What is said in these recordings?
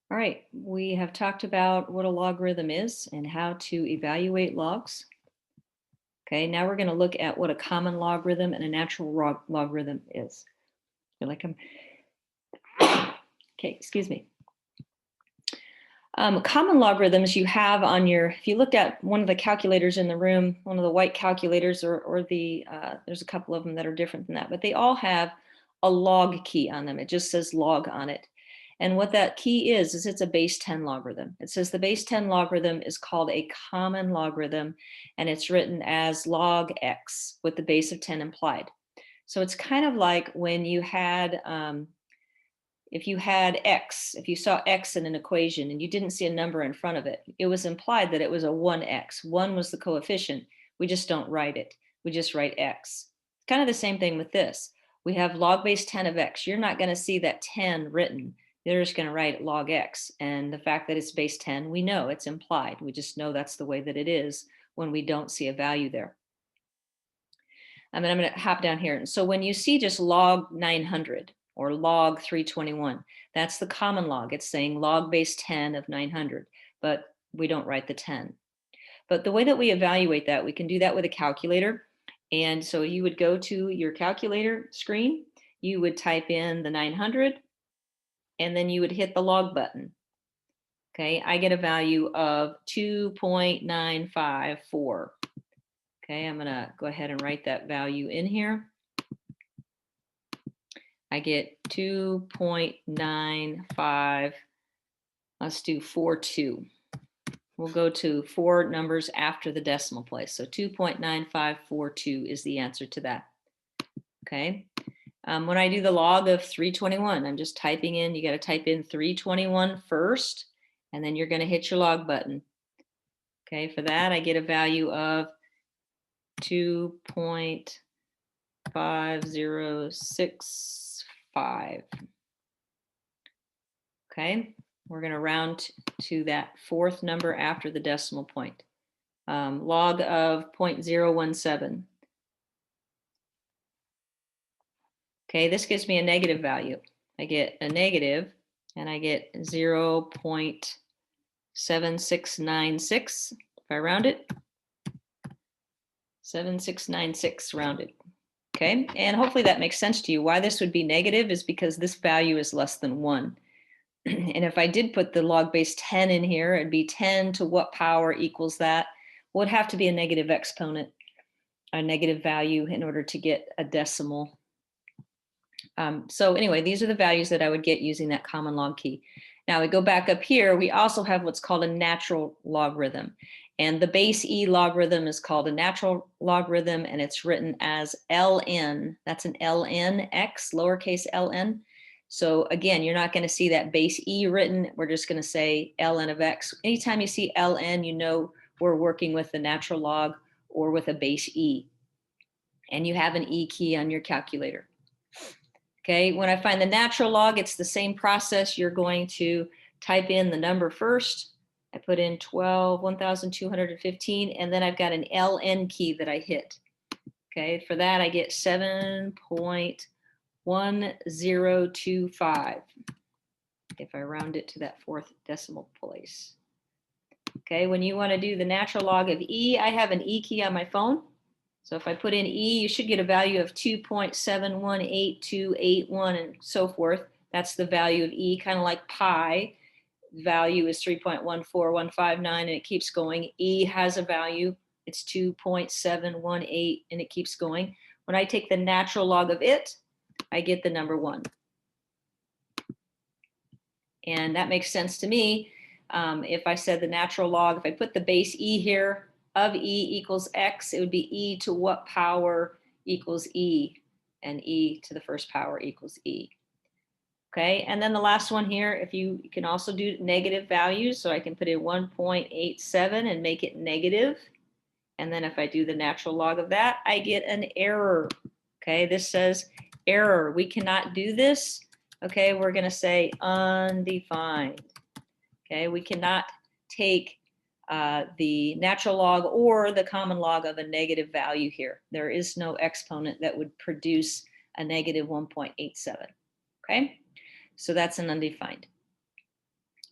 All right, we have talked about what a logarithm is and how to evaluate logs. Okay, now we're going to look at what a common logarithm and a natural logarithm is. I feel like I'm, okay, excuse me. Common logarithms you have on your, if you looked at one of the calculators in the room, one of the white calculators or there's a couple of them that are different than that, but they all have a log key on them. It just says log on it. And what that key is it's a base 10 logarithm. It says the base 10 logarithm is called a common logarithm, and it's written as log x with the base of 10 implied. So it's kind of like when you had, if you had x, if you saw x in an equation and you didn't see a number in front of it, it was implied that it was a 1x. 1 was the coefficient. We just don't write it. We just write x. It's kind of the same thing with this. We have log base 10 of x. You're not going to see that 10 written. You're just going to write log x. And the fact that it's base 10, we know it's implied. We just know that's the way that it is when we don't see a value there. And then I'm going to hop down here. And so when you see just log 900, or log 321. That's the common log. It's saying log base 10 of 900, but we don't write the 10. But the way that we evaluate that, we can do that with a calculator. And so you would go to your calculator screen, you would type in the 900, and then you would hit the log button. Okay, I get a value of 2.954. Okay, I'm gonna go ahead and write that value in here. I get 2.95, let's do 42. We'll go to 4 numbers after the decimal place. So 2.9542 is the answer to that. Okay. When I do the log of 321, I'm just typing in, you got to type in 321 first, and then you're going to hit your log button. Okay, for that, I get a value of 2.5065. Okay, we're going to round to that 4th number after the decimal point. Log of 0.017. Okay, this gives me a negative value. I get a negative, and I get 0.7696 if I round it. 7696 rounded. Okay, and hopefully that makes sense to you. Why this would be negative is because this value is less than 1. And if I did put the log base 10 in here, it'd be 10 to what power equals that? Well, it'd have to be a negative exponent, a negative value in order to get a decimal. So anyway, these are the values that I would get using that common log key. Now we go back up here, we also have what's called a natural logarithm. And the base E logarithm is called a natural logarithm, and it's written as ln. That's an ln x, lowercase ln. So again, you're not going to see that base E written. We're just going to say ln of x. Anytime you see ln, you know we're working with the natural log or with a base E. And you have an E key on your calculator. Okay, when I find the natural log, it's the same process. You're going to type in the number first. I put in 1,215, and then I've got an ln key that I hit. Okay, for that I get 7.1025 if I round it to that 4th decimal place. Okay, when you want to do the natural log of E, I have an E key on my phone. So if I put in E, you should get a value of 2.718281 and so forth. That's the value of E, kind of like pi. Value is 3.14159, and it keeps going. E has a value. It's 2.718, and it keeps going. When I take the natural log of it, I get the number 1. And that makes sense to me. If I said the natural log, if I put the base E here, of E equals X, it would be E to what power equals E, and E to the first power equals E. Okay, and then the last one here, if you can also do negative values, so I can put in 1.87 and make it negative. And then if I do the natural log of that, I get an error. Okay, this says error. We cannot do this. Okay, we're going to say undefined. Okay, we cannot take the natural log or the common log of a negative value here. There is no exponent that would produce a negative 1.87. Okay, so that's an undefined.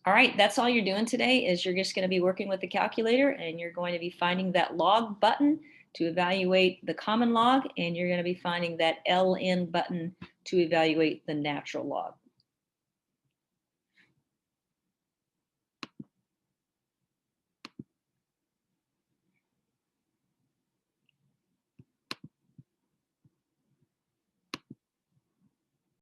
All right, that's all you're doing today is you're just going to be working with the calculator and you're going to be finding that log button to evaluate the common log, and you're going to be finding that LN button to evaluate the natural log.